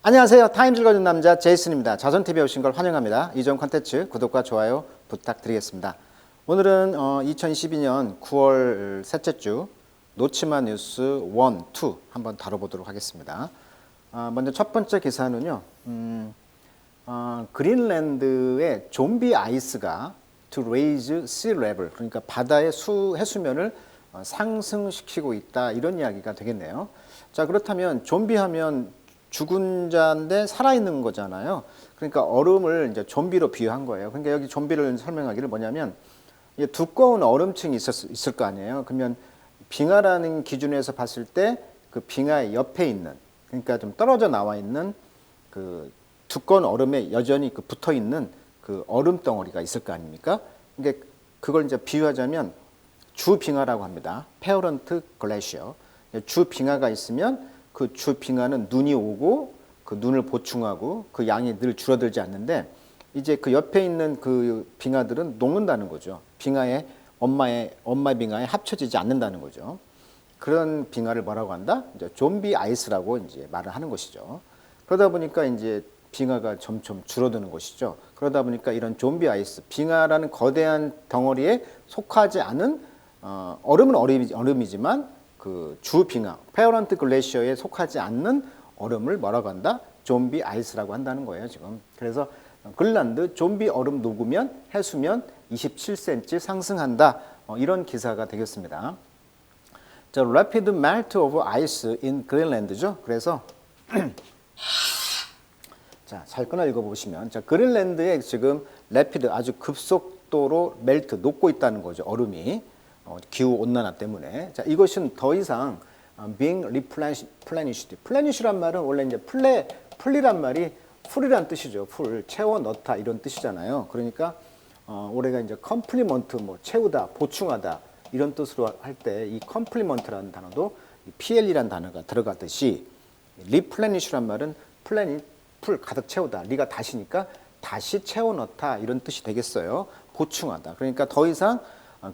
안녕하세요. 타임 읽어준 남자 제이슨입니다. 자손TV에 오신 걸 환영합니다. 이전 콘텐츠 구독과 좋아요 부탁드리겠습니다. 오늘은 2022년 9월 셋째 주 놓치마 뉴스 1, 2 한번 다뤄보도록 하겠습니다. 먼저 첫 번째 기사는요. 그린랜드의 좀비 아이스가 to raise sea level, 그러니까 바다의 해수면을 상승시키고 있다, 이런 이야기가 되겠네요. 자, 그렇다면 좀비 하면 죽은 자인데 살아있는 거잖아요. 그러니까 얼음을 이제 좀비로 비유한 거예요. 그러니까 여기 좀비를 설명하기를 뭐냐면, 두꺼운 얼음층이 있을 거 아니에요. 그러면 빙하라는 기준에서 봤을 때 그 빙하의 옆에 있는, 그러니까 좀 떨어져 나와 있는 그 두꺼운 얼음에 여전히 그 붙어 있는 그 얼음 덩어리가 있을 거 아닙니까? 그러니까 그걸 이제 비유하자면 주 빙하라고 합니다. 페어런트 글래시어. 주 빙하가 있으면 그 주 빙하는 눈이 오고 그 눈을 보충하고 그 양이 늘 줄어들지 않는데, 이제 그 옆에 있는 그 빙하들은 녹는다는 거죠. 빙하에 엄마 빙하에 합쳐지지 않는다는 거죠. 그런 빙하를 뭐라고 한다? 이제 좀비 아이스라고 이제 말을 하는 것이죠. 그러다 보니까 이제 빙하가 점점 줄어드는 것이죠. 그러다 보니까 이런 좀비 아이스, 빙하라는 거대한 덩어리에 속하지 않은 얼음은 얼음이지만 그 주 빙하, 페어런트 글래시어에 속하지 않는 얼음을 뭐라고 한다? 좀비 아이스라고 한다는 거예요, 지금. 그래서 그린란드 좀비 얼음 녹으면 해수면 27cm 상승한다. 이런 기사가 되겠습니다. 자, rapid melt of ice in Greenland죠. 그래서 자, 잘 끊어 읽어보시면, 자, 그린란드에 지금 rapid, 아주 급속도로 멜트, 녹고 있다는 거죠, 얼음이. 기후 온난화 때문에. 자, 이것은 더 이상 being replenished. replenish란 말은 원래 이제 풀리란 말이 풀이란 뜻이죠. 풀, 채워 넣다, 이런 뜻이잖아요. 그러니까 우리가 이제 complement, 뭐 채우다, 보충하다, 이런 뜻으로 할 때 이 complement라는 단어도 PL이라는 단어가 들어가듯이, replenish란 말은 풀 가득 채우다, 리가 다시니까 다시 채워 넣다, 이런 뜻이 되겠어요. 보충하다. 그러니까 더 이상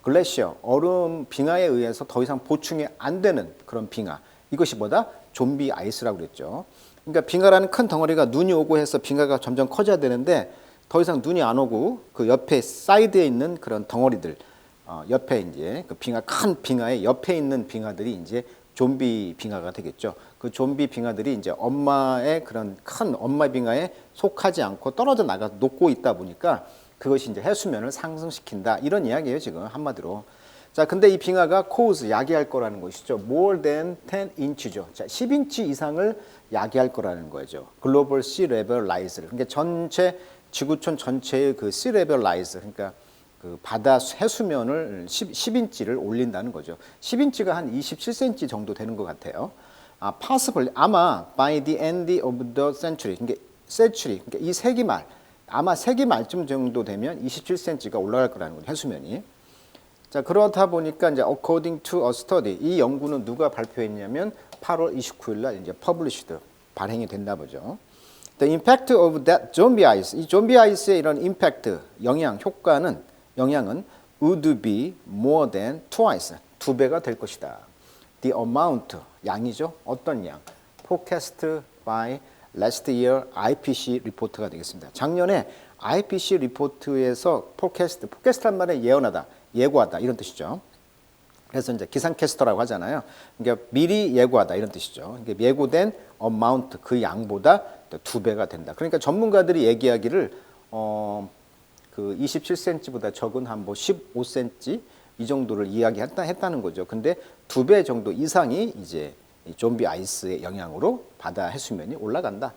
글래시어, 얼음 빙하에 의해서 더 이상 보충이 안 되는 그런 빙하. 이것이 뭐다? 좀비 아이스라고 그랬죠. 그러니까 빙하라는 큰 덩어리가 눈이 오고 해서 빙하가 점점 커져야 되는데, 더 이상 눈이 안 오고 그 옆에 사이드에 있는 그런 덩어리들, 옆에 이제 그 큰 빙하의 옆에 있는 빙하들이 이제 좀비 빙하가 되겠죠. 그 좀비 빙하들이 이제 엄마의 그런 큰 엄마 빙하에 속하지 않고 떨어져 나가서 녹고 있다 보니까 그것이 이제 해수면을 상승시킨다, 이런 이야기예요, 지금 한마디로. 자, 근데 이 빙하가 cause, 야기할 거라는 것이죠. more than 10inch죠. 자, 10인치 이상을 야기할 거라는 거죠. global sea level rise. 그러니까 지구촌 전체의 그 sea level rise, 그러니까 그 바다 해수면을 10인치를 올린다는 거죠. 10인치가 한 27cm 정도 되는 것 같아요. possibly, 아마 by the end of the century, 그러니까 이 세기 말, 아마 세기 말쯤 정도 되면 27cm가 올라갈 거라는 거죠, 해수면이. 자, 그렇다 보니까 이제 according to a study, 이 연구는 누가 발표했냐면 8월 29일 날 이제 published, 발행이 됐나 보죠. The impact of that zombie ice, 이 좀비 아이스의 이런 impact, 영향은 would be more than twice, 2배가 될 것이다. The amount, 양이죠. 어떤 양? forecast by last year IPC 리포트가 되겠습니다. 작년에 IPC 리포트에서 포캐스트란 말은 예언하다, 예고하다, 이런 뜻이죠. 그래서 이제 기상캐스터라고 하잖아요. 그러니까 미리 예고하다, 이런 뜻이죠. 그러니까 예고된 amount, 그 양보다 2배가 된다. 그러니까 전문가들이 얘기하기를 그 27cm보다 적은 한 뭐 15cm 이 정도를 이야기했다는 거죠. 근데 2배 정도 이상이 이제 이 좀비 아이스의 영향으로 바다 해수면이 올라간다.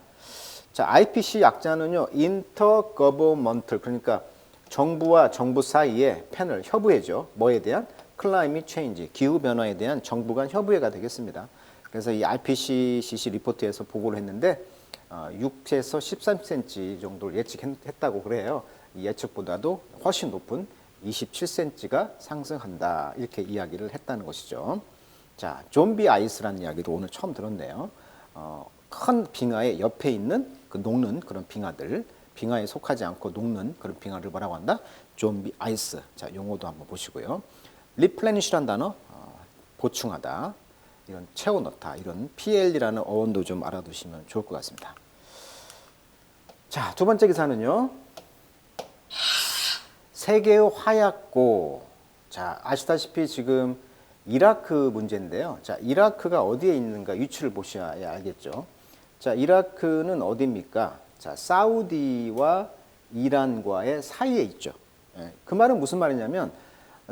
자, IPC 약자는요, Intergovernmental, 그러니까 정부와 정부 사이에 패널, 협의회죠. 뭐에 대한? Climate Change, 기후 변화에 대한 정부 간 협의회가 되겠습니다. 그래서 이 IPCC 리포트에서 보고를 했는데 6에서 13cm 정도를 예측했다고 그래요. 이 예측보다도 훨씬 높은 27cm가 상승한다, 이렇게 이야기를 했다는 것이죠. 자, 좀비 아이스라는 이야기도 오늘 처음 들었네요. 큰 빙하의 옆에 있는 그 녹는 그런 빙하들, 빙하에 속하지 않고 녹는 그런 빙하를 뭐라고 한다? 좀비 아이스. 자, 용어도 한번 보시고요. replenish란 단어, 보충하다, 이런 채워 넣다, 이런 PL이라는 어원도 좀 알아두시면 좋을 것 같습니다. 자, 두 번째 기사는요. 세계의 화약고. 자, 아시다시피 지금 이라크 문제인데요. 자, 이라크가 어디에 있는가 위치를 보셔야 알겠죠. 자, 이라크는 어디입니까? 자, 사우디와 이란과의 사이에 있죠. 예, 그 말은 무슨 말이냐면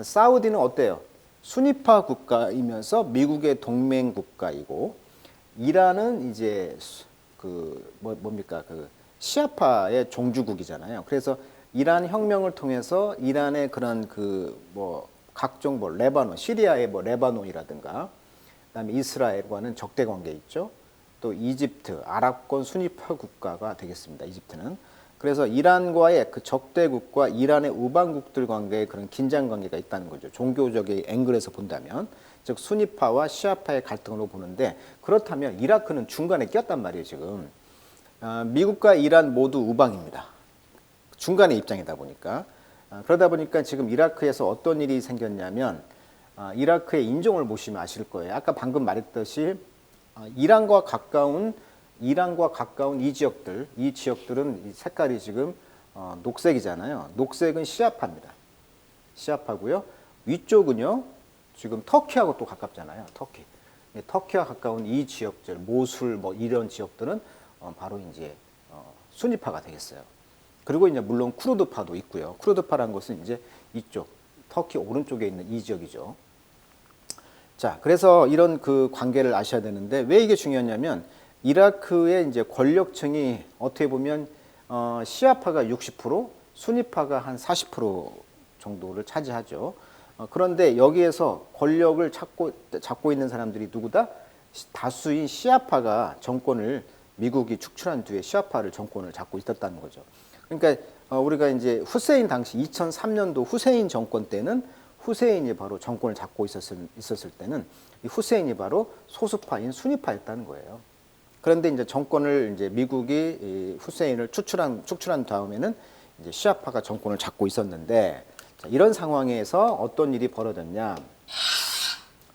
사우디는 어때요? 수니파 국가이면서 미국의 동맹 국가이고 이란은 이제 뭡니까? 그 시아파의 종주국이잖아요. 그래서 이란 혁명을 통해서 이란의 그런 각종 레바논, 시리아의 레바논이라든가 그다음에 이스라엘과는 적대 관계 있죠. 또 이집트, 아랍권 순위파 국가가 되겠습니다. 이집트는. 그래서 이란과의 그 적대국과 이란의 우방국들 관계에 그런 긴장 관계가 있다는 거죠. 종교적인 앵글에서 본다면. 즉 순위파와 시아파의 갈등으로 보는데 그렇다면 이라크는 중간에 꼈단 말이에요, 지금. 미국과 이란 모두 우방입니다. 중간의 입장이다 보니까. 그러다 보니까 지금 이라크에서 어떤 일이 생겼냐면 이라크의 인종을 보시면 아실 거예요. 아까 방금 말했듯이 이란과 가까운 이 지역들은 이 색깔이 지금 녹색이잖아요. 녹색은 시아파입니다. 시아파고요. 위쪽은요. 지금 터키하고 또 가깝잖아요. 터키와 가까운 이 지역들, 모술 이런 지역들은 바로 이제 순위파가 되겠어요. 그리고 이제 물론 쿠르드파도 있고요. 쿠르드파라는 것은 이제 이쪽 터키 오른쪽에 있는 이 지역이죠. 자, 그래서 이런 그 관계를 아셔야 되는데 왜 이게 중요하냐면 이라크의 이제 권력층이 어떻게 보면 시아파가 60%, 수니파가 한 40% 정도를 차지하죠. 그런데 여기에서 권력을 잡고 있는 사람들이 누구다? 다수인 시아파가 정권을 미국이 축출한 뒤에 시아파를 정권을 잡고 있었다는 거죠. 그러니까 우리가 이제 후세인 당시 2003년도 후세인 정권 때는 후세인이 바로 정권을 잡고 있었을 때는 이 후세인이 바로 소수파인 수니파였다는 거예요. 그런데 이제 정권을 이제 미국이 이 후세인을 축출한 다음에는 이제 시아파가 정권을 잡고 있었는데 자, 이런 상황에서 어떤 일이 벌어졌냐?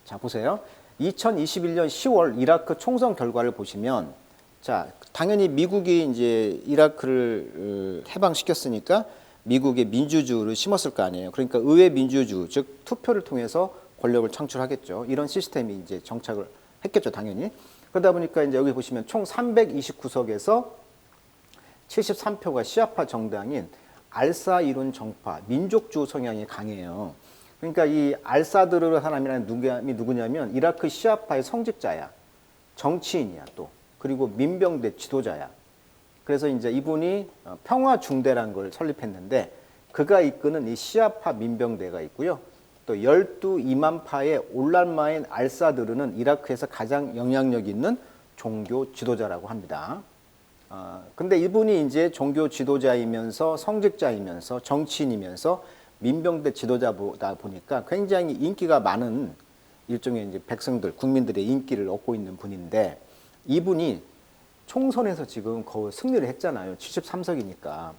자, 보세요. 2021년 10월 이라크 총선 결과를 보시면 자, 당연히 미국이 이제 이라크를 해방시켰으니까 미국의 민주주의를 심었을 거 아니에요. 그러니까 의회 민주주의, 즉 투표를 통해서 권력을 창출하겠죠. 이런 시스템이 이제 정착을 했겠죠, 당연히. 그러다 보니까 이제 여기 보시면 총 329석에서 73표가 시아파 정당인 알사이룬 정파, 민족주의 성향이 강해요. 그러니까 이 알사드르 사람이라는 사람이 누구냐면 이라크 시아파의 성직자야. 정치인이야, 또. 그리고 민병대 지도자야. 그래서 이제 이분이 평화중대라는 걸 설립했는데 그가 이끄는 이 시아파 민병대가 있고요. 또 12이만파의 올란마인 알사드르는 이라크에서 가장 영향력 있는 종교 지도자라고 합니다. 근데 이분이 이제 종교 지도자이면서 성직자이면서 정치인이면서 민병대 지도자다 보니까 굉장히 인기가 많은 일종의 이제 백성들, 국민들의 인기를 얻고 있는 분인데 이분이 총선에서 지금 거의 승리를 했잖아요. 73석이니까.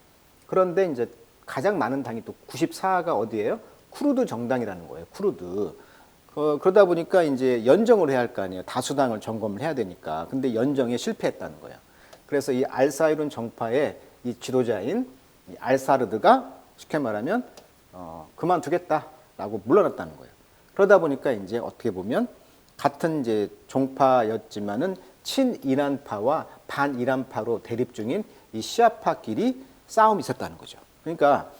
그런데 이제 가장 많은 당이 또 94가 어디예요? 쿠르드 정당이라는 거예요. 쿠르드. 그러다 보니까 이제 연정을 해야 할 거 아니에요. 다수당을 점검을 해야 되니까. 근데 연정에 실패했다는 거예요. 그래서 이 알사이룬 정파의 이 지도자인 이 알사르드가 쉽게 말하면 그만두겠다라고 물러났다는 거예요. 그러다 보니까 이제 어떻게 보면 같은 이제 종파였지만은 친이란파와 반이란파로 대립 중인 이 시아파끼리 싸움이 있었다는 거죠. 그러니까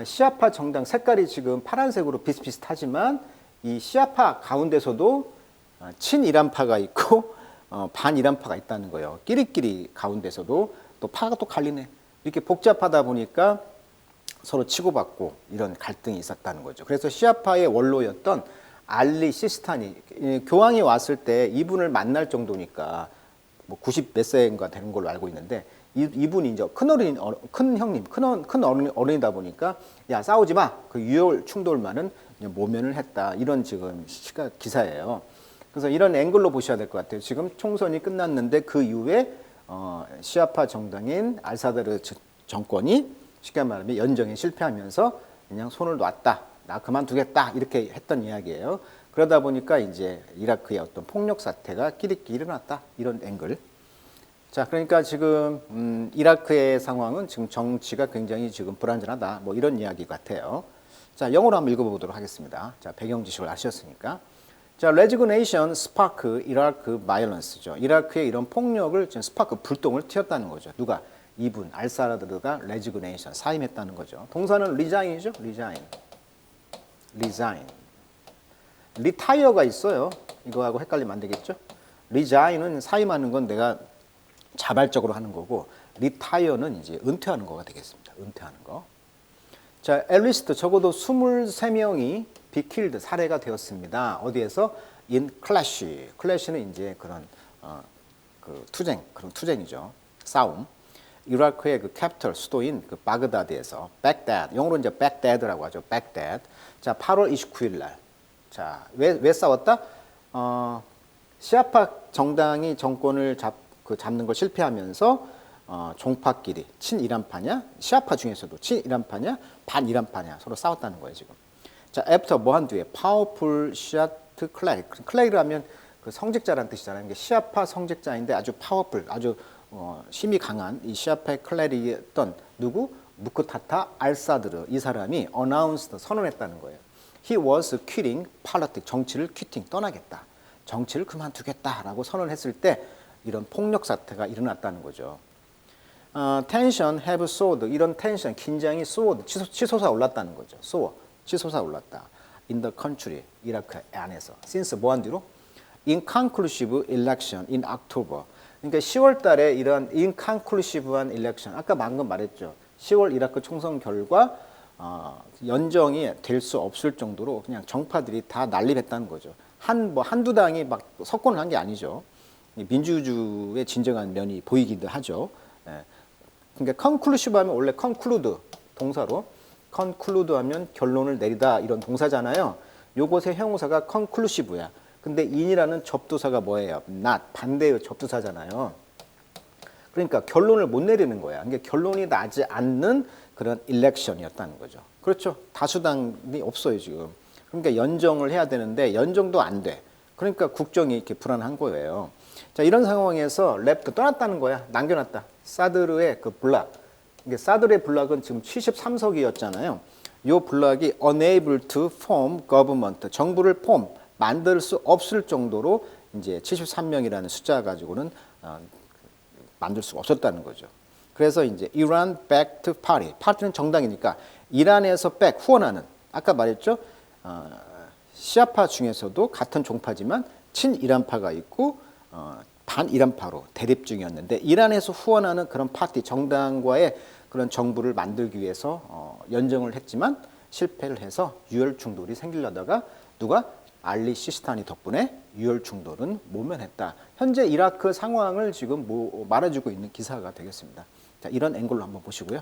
시아파 정당 색깔이 지금 파란색으로 비슷비슷하지만 이 시아파 가운데서도 친이란파가 있고 반이란파가 있다는 거예요. 끼리끼리 가운데서도 또 파가 또 갈리네. 이렇게 복잡하다 보니까 서로 치고받고 이런 갈등이 있었다는 거죠. 그래서 시아파의 원로였던 알리 시스타니 교황이 왔을 때 이분을 만날 정도니까 뭐 90 몇 세인가 되는 걸로 알고 있는데 이분이 이제 큰 어른이다 보니까 야 싸우지 마. 그 유혈 충돌만은 모면을 했다. 이런 지금 기사예요. 그래서 이런 앵글로 보셔야 될 것 같아요. 지금 총선이 끝났는데 그 이후에 시아파 정당인 알사드르 정권이 쉽게 말하면 연정에 실패하면서 그냥 손을 놨다. 나 그만두겠다. 이렇게 했던 이야기예요. 그러다 보니까 이제 이라크의 어떤 폭력 사태가 끼리끼리 일어났다. 이런 앵글. 자, 그러니까 지금 이라크의 상황은 지금 정치가 굉장히 지금 불안전하다. 뭐 이런 이야기 같아요. 자, 영어로 한번 읽어보도록 하겠습니다. 자, 배경 지식을 아셨으니까. 자, resignation spark Iraq violence죠. 이라크의 이런 폭력을 지금 스파크 불똥을 튀었다는 거죠. 누가? 이분 알사라드가 resignation 사임했다는 거죠. 동사는 resign이죠. resign. retire가 있어요. 이거하고 헷갈리면 안 되겠죠. resign은 사임하는 건 내가 자발적으로 하는 거고 retire는 이제 은퇴하는 거가 되겠습니다. 은퇴하는 거. 자, 앨리스트 적어도 23명이 be killed 살해가 되었습니다. 어디에서? in clash. clash는 이제 그런 그 투쟁, 그런 투쟁이죠. 싸움. 이라크의 그 캐피털 수도인 그 바그다드에서 baghdad, 영어로 이제 baghdad라고 하죠. baghdad. 자, 8월 29일 날. 자, 왜 싸웠다? 시아파 정당이 정권을 잡는 걸 실패하면서 종파끼리 친이란파냐, 시아파 중에서도 친이란파냐, 반이란파냐 서로 싸웠다는 거예요 지금. 자, after 뭐 한 뒤에 powerful shot cleric. cleric이라면 그 성직자라는 뜻이잖아요. 이게 시아파 성직자인데 아주 powerful, 아주 힘이 강한 이 시아파의 클레릭이었던 누구? 무크타타 알사드르 이 사람이 announced 선언했다는 거예요. He was quitting politics. 정치를 quiting 떠나겠다. 정치를 그만두겠다라고 선언했을 때 이런 폭력 사태가 일어났다는 거죠. tension have soared. 이런 텐션, 긴장이 soared, 치솟아 올랐다는 거죠. soar, 치솟아 올랐다. in the country, 이라크 안에서. since 뭐 한 뒤로? inconclusive election in October. 그러니까 10월 달에 이런 inconclusive한 election, 아까 방금 말했죠. 10월 이라크 총선 결과 연정이 될 수 없을 정도로 그냥 정파들이 다 난립했다는 거죠. 한두 당이 막 석권을 한 게 아니죠. 민주주의의 진정한 면이 보이기도 하죠. 예. 그러니까 conclusive 하면 원래 conclude 동사로 conclude 하면 결론을 내리다 이런 동사잖아요. 요것의 형용사가 conclusive야. 근데 in이라는 접두사가 뭐예요? not, 반대의 접두사잖아요. 그러니까 결론을 못 내리는 거야. 그러니까 결론이 나지 않는 그런 일렉션이었다는 거죠. 그렇죠. 다수당이 없어요, 지금. 그러니까 연정을 해야 되는데 연정도 안 돼. 그러니까 국정이 이렇게 불안한 거예요. 자, 이런 상황에서 랩도 떠났다는 거야. 남겨놨다. 사드르의 그 블락. 이게 사드르의 블락은 지금 73석이었잖아요. 요 블락이 unable to form government. 정부를 만들 수 없을 정도로 이제 73명이라는 숫자 가지고는 만들 수가 없었다는 거죠. 그래서 이제 Iran backed party. 파티는 정당이니까 이란에서 후원하는 아까 말했죠. 시아파 중에서도 같은 종파지만 친이란파가 있고 반이란파로 대립 중이었는데 이란에서 후원하는 그런 파티 정당과의 그런 정부를 만들기 위해서 연정을 했지만 실패를 해서 유혈 충돌이 생기려다가 누가? 알리 시스타니 덕분에 유혈 충돌은 모면했다. 현재 이라크 상황을 지금 말해주고 있는 기사가 되겠습니다. 자, 이런 앵글로 한번 보시고요.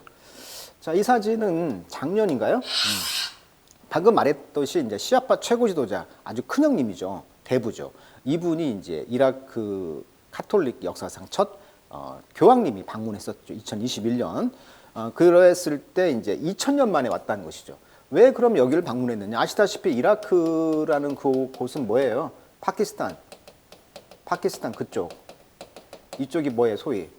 자, 이 사진은 작년인가요? 방금 말했듯이 이제 시아파 최고 지도자 아주 큰 형님이죠. 대부죠. 이분이 이제 이라크 카톨릭 역사상 첫 교황님이 방문했었죠. 2021년. 그랬을 때 이제 2000년 만에 왔다는 것이죠. 왜 그럼 여기를 방문했느냐? 아시다시피 이라크라는 그 곳은 뭐예요? 파키스탄 그쪽. 이쪽이 뭐예요? 소위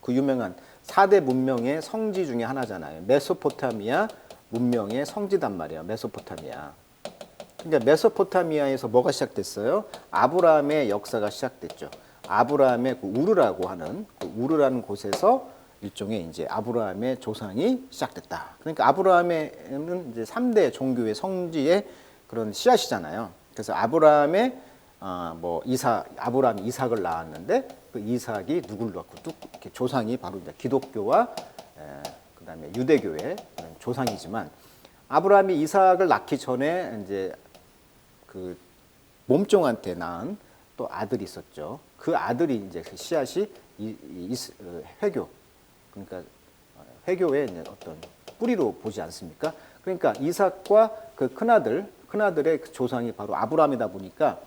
그 유명한 4대 문명의 성지 중에 하나잖아요. 메소포타미아 문명의 성지단 말이에요. 메소포타미아. 그러니까 메소포타미아에서 뭐가 시작됐어요? 아브라함의 역사가 시작됐죠. 아브라함의 그 우르라고 하는 그 우르라는 곳에서 일종의 이제 아브라함의 조상이 시작됐다. 그러니까 아브라함에는 이제 3대 종교의 성지의 그런 씨앗이잖아요. 그래서 아브라함의 아브라함이 이삭을 낳았는데 그 이삭이 누굴 낳고 이렇게 조상이 바로 이제 기독교와 그다음에 유대교의 조상이지만 아브라함이 이삭을 낳기 전에 이제 그 몸종한테 낳은 또 아들이 있었죠. 그 아들이 이제 그 씨앗이 회교. 그러니까 회교의 어떤 뿌리로 보지 않습니까? 그러니까 이삭과 그 큰아들의 그 조상이 바로 아브라함이다 보니까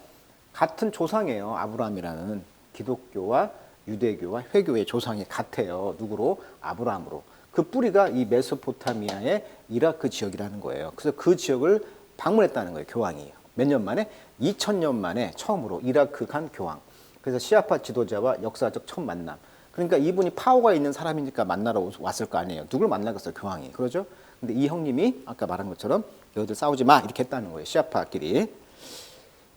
같은 조상이에요. 아브라함이라는 기독교와 유대교와 회교의 조상이 같아요. 누구로? 아브라함으로. 그 뿌리가 이 메소포타미아의 이라크 지역이라는 거예요. 그래서 그 지역을 방문했다는 거예요. 교황이. 몇 년 만에? 2000년 만에 처음으로 이라크 간 교황. 그래서 시아파 지도자와 역사적 첫 만남. 그러니까 이분이 파워가 있는 사람이니까 만나러 왔을 거 아니에요. 누굴 만나겠어요, 교황이. 그러죠? 근데 이 형님이 아까 말한 것처럼 너희들 싸우지 마 이렇게 했다는 거예요. 시아파끼리.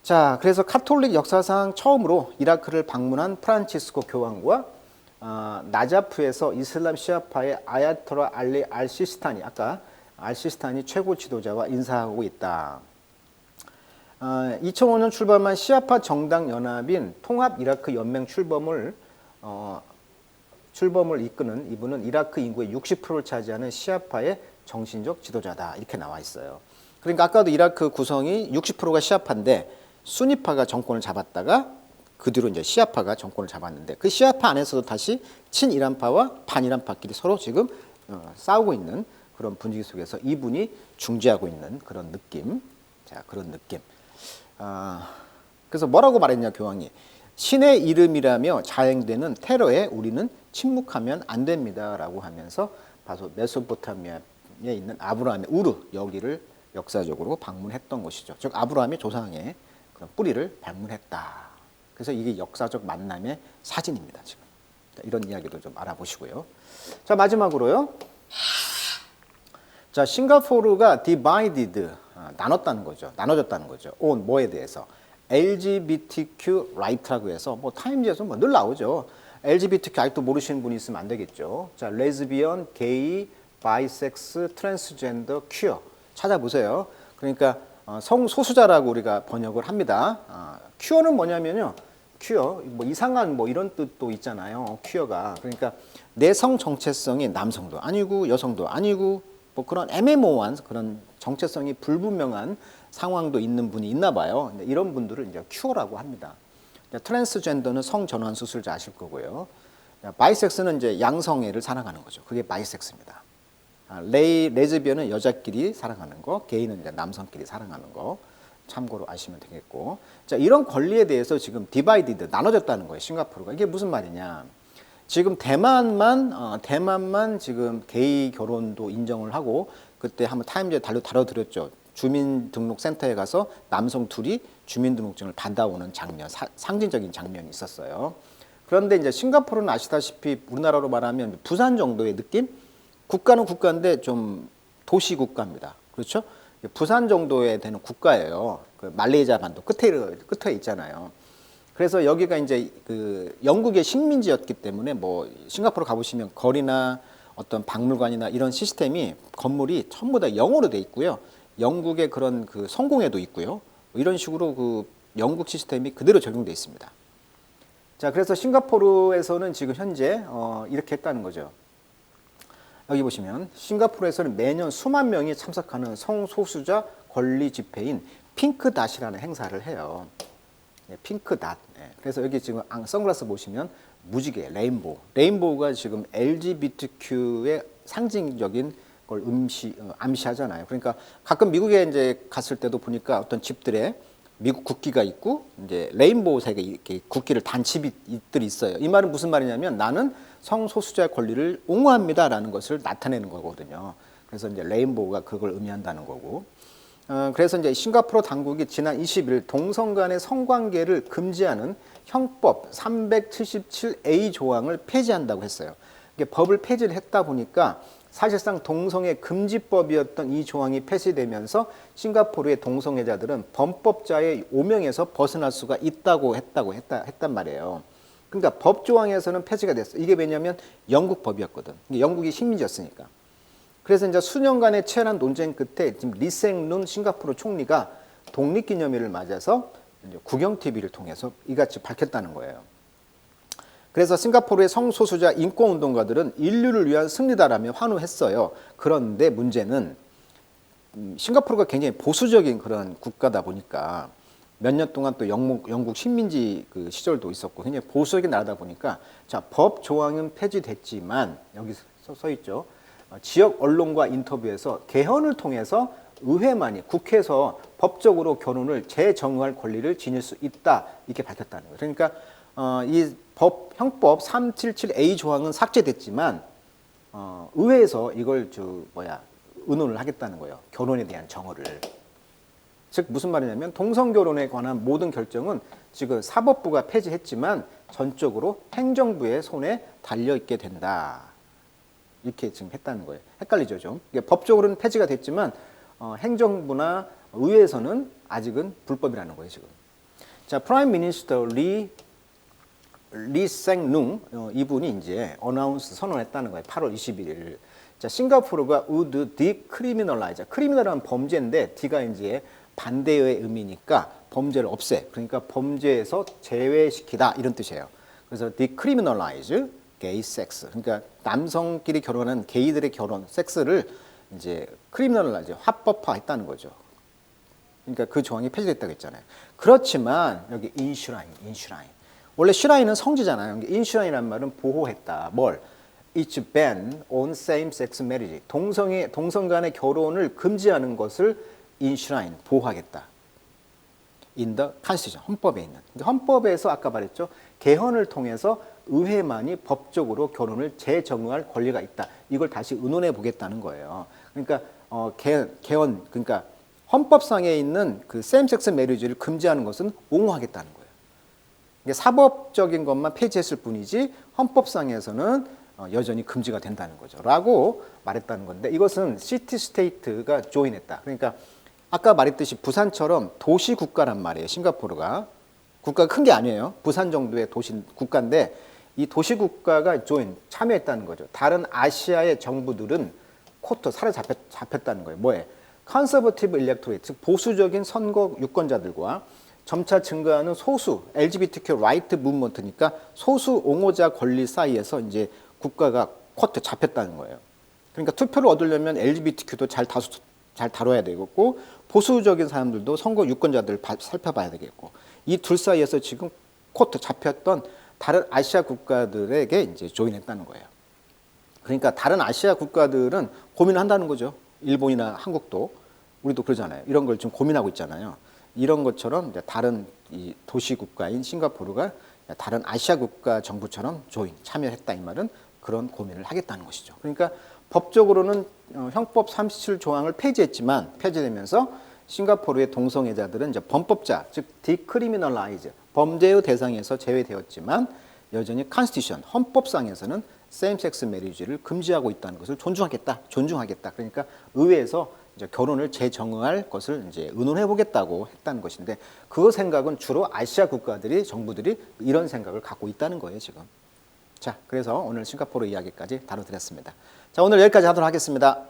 자, 그래서 카톨릭 역사상 처음으로 이라크를 방문한 프란치스코 교황과 나자프에서 이슬람 시아파의 아야토라 알리 알시스타니, 아까 알시스타니 최고 지도자와 인사하고 있다. 2005년 출범한 시아파 정당 연합인 통합 이라크 연맹 출범을 이끄는 이분은 이라크 인구의 60%를 차지하는 시아파의 정신적 지도자다. 이렇게 나와 있어요. 그러니까 아까도 이라크 구성이 60%가 시아파인데 수니파가 정권을 잡았다가 그 뒤로 이제 시아파가 정권을 잡았는데 그 시아파 안에서도 다시 친이란파와 반이란파끼리 서로 지금 싸우고 있는 그런 분위기 속에서 이분이 중재하고 있는 그런 느낌. 자, 그런 느낌. 그래서 뭐라고 말했냐, 교황이. 신의 이름이라며 자행되는 테러에 우리는 침묵하면 안 됩니다라고 하면서 바로 메소포타미아에 있는 아브라함의 우르 여기를 역사적으로 방문했던 것이죠. 즉 아브라함의 조상의 그런 뿌리를 방문했다. 그래서 이게 역사적 만남의 사진입니다. 지금 이런 이야기도 좀 알아보시고요. 자, 마지막으로요. 자, 싱가포르가 divided, 나눴다는 거죠. 나눠졌다는 거죠. on 뭐에 대해서? LGBTQ right라고 해서 뭐 타임즈에서 뭐 늘 나오죠. LGBTQ 아직도 모르시는 분이 있으면 안 되겠죠. 자, 레즈비언, 게이, 바이섹스, 트랜스젠더, 퀴어 찾아보세요. 그러니까 성소수자라고 우리가 번역을 합니다. 퀴어는 뭐냐면요. 퀴어, 뭐 이상한 뭐 이런 뜻도 있잖아요. 퀴어가. 그러니까 내 성 정체성이 남성도 아니고 여성도 아니고 뭐 그런 애매모호한 그런 정체성이 불분명한 상황도 있는 분이 있나 봐요. 이런 분들을 이제 퀴어라고 합니다. 트랜스젠더는 성전환 수술자 아실 거고요. 바이섹스는 이제 양성애를 사랑하는 거죠. 그게 바이섹스입니다. 레즈비언은 여자끼리 사랑하는 거, 게이는 이제 남성끼리 사랑하는 거 참고로 아시면 되겠고. 자, 이런 권리에 대해서 지금 디바이디드 나눠졌다는 거예요. 싱가포르가. 이게 무슨 말이냐? 지금 대만만 지금 게이 결혼도 인정을 하고 그때 한번 타임즈에 다뤄드렸죠. 주민등록센터에 가서 남성 둘이 주민등록증을 받아오는 장면, 상징적인 장면이 있었어요. 그런데 이제 싱가포르는 아시다시피 우리나라로 말하면 부산 정도의 느낌? 국가는 국가인데 좀 도시 국가입니다. 그렇죠? 부산 정도에 되는 국가예요. 그 말레이시아 반도 끝에 있잖아요. 그래서 여기가 이제 그 영국의 식민지였기 때문에 뭐 싱가포르 가보시면 거리나 어떤 박물관이나 이런 시스템이 건물이 전부 다 영어로 돼 있고요. 영국의 그런 그 성공회도 있고요. 이런 식으로 그 영국 시스템이 그대로 적용돼 있습니다. 자, 그래서 싱가포르에서는 지금 현재 이렇게 했다는 거죠. 여기 보시면 싱가포르에서는 매년 수만 명이 참석하는 성소수자 권리 집회인 핑크닷이라는 행사를 해요. 핑크닷. 그래서 여기 지금 선글라스 보시면 무지개, 레인보우가 지금 LGBTQ의 상징적인 걸 암시하잖아요. 그러니까 가끔 미국에 이제 갔을 때도 보니까 어떤 집들에 미국 국기가 있고 이제 레인보우색의 이렇게 국기를 단 집들이 있어요. 이 말은 무슨 말이냐면 나는 성소수자의 권리를 옹호합니다라는 것을 나타내는 거거든요. 그래서 이제 레인보우가 그걸 의미한다는 거고. 그래서 이제 싱가포르 당국이 지난 20일 동성 간의 성관계를 금지하는 형법 377A 조항을 폐지한다고 했어요. 이게 법을 폐지를 했다 보니까 사실상 동성애 금지법이었던 이 조항이 폐지되면서 싱가포르의 동성애자들은 범법자의 오명에서 벗어날 수가 했단 말이에요. 그러니까 법 조항에서는 폐지가 됐어. 이게 왜냐하면 영국 법이었거든. 영국이 식민지였으니까. 그래서 이제 수년간의 치열한 논쟁 끝에 지금 리생룬 싱가포르 총리가 독립기념일을 맞아서 이제 국영 TV를 통해서 이같이 밝혔다는 거예요. 그래서 싱가포르의 성소수자 인권운동가들은 인류를 위한 승리다라며 환호했어요. 그런데 문제는 싱가포르가 굉장히 보수적인 그런 국가다 보니까 몇 년 동안 또 영국 식민지 그 시절도 있었고 굉장히 보수적인 나라다 보니까 자, 법 조항은 폐지됐지만 여기 써 있죠. 지역 언론과 인터뷰에서 개헌을 통해서 의회만이 국회에서 법적으로 결혼을 재정의할 권리를 지닐 수 있다 이렇게 밝혔다는 거예요. 그러니까 이 형법 377A 조항은 삭제됐지만 의회에서 이걸 의논을 하겠다는 거예요. 결혼에 대한 정의를. 즉 무슨 말이냐면 동성 결혼에 관한 모든 결정은 지금 사법부가 폐지했지만 전적으로 행정부의 손에 달려 있게 된다. 이렇게 지금 했다는 거예요. 헷갈리죠, 좀. 이게 법적으로는 폐지가 됐지만 행정부나 의회에서는 아직은 불법이라는 거예요, 지금. 자, 프라임 미니스터 리생룽 이분이 이제 어나운스 선언했다는 거예요. 8월 21일. 자, 싱가포르가 would decriminalize. 크리미널은 범죄인데 D가 이제 반대의 의미니까 범죄를 없애. 그러니까 범죄에서 제외시키다 이런 뜻이에요. 그래서 decriminalize gay sex. 그러니까 남성끼리 결혼하는 게이들의 결혼, 섹스를 이제 크리미널라이즈, 합법화했다는 거죠. 그러니까 그 조항이 폐지됐다고 했잖아요. 그렇지만 여기 인슈라인. 원래 슈라인은 성지잖아요. 인슈라인이란 말은 보호했다. 뭘? It's ban on same-sex marriage. 동성 간의 결혼을 금지하는 것을 인슈라인, 보호하겠다. In the Constitution, 헌법에 있는. 헌법에서 아까 말했죠. 개헌을 통해서 의회만이 법적으로 결혼을 재정의할 권리가 있다. 이걸 다시 의논해 보겠다는 거예요. 그러니까 개헌, 그러니까 헌법상에 있는 그 same-sex marriage를 금지하는 것은 옹호하겠다는 거예요. 사법적인 것만 폐지했을 뿐이지 헌법상에서는 여전히 금지가 된다는 거죠. 라고 말했다는 건데 이것은 시티 스테이트가 조인했다. 그러니까 아까 말했듯이 부산처럼 도시 국가란 말이에요. 싱가포르가. 국가가 큰 게 아니에요. 부산 정도의 도시 국가인데 이 도시 국가가 참여했다는 거죠. 다른 아시아의 정부들은 코트 사로잡혔다는 거예요. 뭐에? 컨서버티브 일렉토레이트, 즉 보수적인 선거 유권자들과 점차 증가하는 소수 LGBTQ 라이트 무브먼트니까 소수 옹호자 권리 사이에서 이제 국가가 코트 잡혔다는 거예요. 그러니까 투표를 얻으려면 LGBTQ도 잘 다뤄야 되겠고 보수적인 사람들도 선거 유권자들 살펴봐야 되겠고 이 둘 사이에서 지금 코트 잡혔던 다른 아시아 국가들에게 이제 조인했다는 거예요. 그러니까 다른 아시아 국가들은 고민을 한다는 거죠. 일본이나 한국도 우리도 그러잖아요. 이런 걸 좀 고민하고 있잖아요. 이런 것처럼 이제 다른 이 도시 국가인 싱가포르가 다른 아시아 국가 정부처럼 참여했다 이 말은 그런 고민을 하겠다는 것이죠. 그러니까 법적으로는 형법 37조항을 폐지되면서 싱가포르의 동성애자들은 이제 범법자, 즉 디크리미널라이즈, 범죄의 대상에서 제외되었지만 여전히 컨스티튜션, 헌법상에서는 세임섹스 메리지를 금지하고 있다는 것을 존중하겠다. 그러니까 의회에서 이제 결혼을 재정의할 것을 이제 의논해 보겠다고 했다는 것인데 그 생각은 주로 아시아 국가들이 정부들이 이런 생각을 갖고 있다는 거예요, 지금. 자, 그래서 오늘 싱가포르 이야기까지 다뤄드렸습니다. 자, 오늘 여기까지 하도록 하겠습니다.